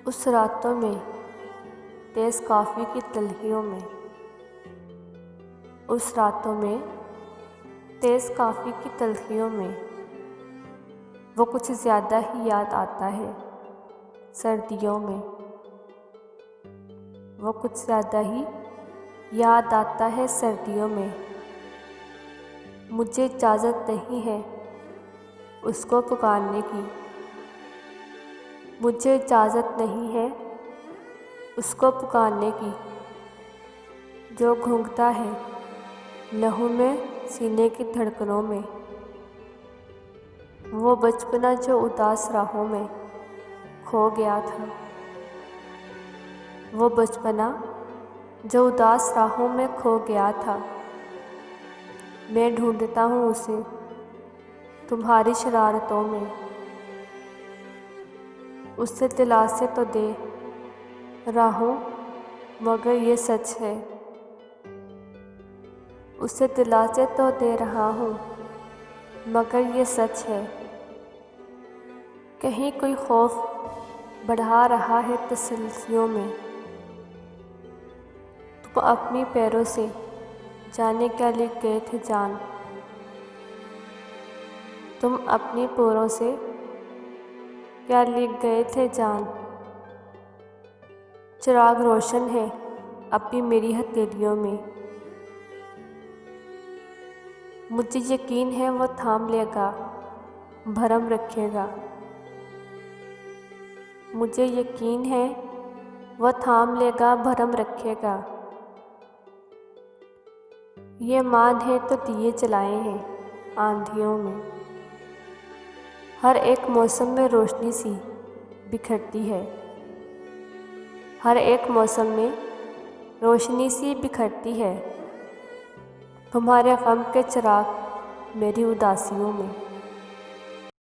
उस रातों में तेज़ कॉफ़ी की तलखियों में, उस रातों में तेज़ कॉफ़ी की तलखियों में वो कुछ ज़्यादा ही याद आता है सर्दियों में। वो कुछ ज़्यादा ही याद आता है सर्दियों में। मुझे इजाज़त नहीं है उसको पुकारने की, मुझे इजाज़त नहीं है उसको पुकारने की, जो घूंघता है लहू में सीने की धड़कनों में। वो बचपना जो उदास राहों में खो गया था, वो बचपना जो उदास राहों में खो गया था। मैं ढूंढता हूँ उसे तुम्हारी शरारतों में। उससे दिलासे तो दे रहा हूँ मगर ये सच है, उससे दिलासे तो दे रहा हूँ मगर ये सच है। कहीं कोई खौफ बढ़ा रहा है तसल्लियों में। तुम अपनी पैरों से जाने क्या लिख गए थे जान, तुम अपनी पैरों से क्या लिख गए थे जान। चिराग रोशन है अब भी मेरी हथेलियों में। मुझे यकीन है वो थाम लेगा, भरम रखेगा। मुझे यकीन है वो थाम लेगा, भरम रखेगा। ये मान है तो दिए जलाए हैं आंधियों में। हर एक मौसम में रोशनी सी बिखरती है, हर एक मौसम में रोशनी सी बिखरती है। तुम्हारे गम के चिराग मेरी उदासियों में।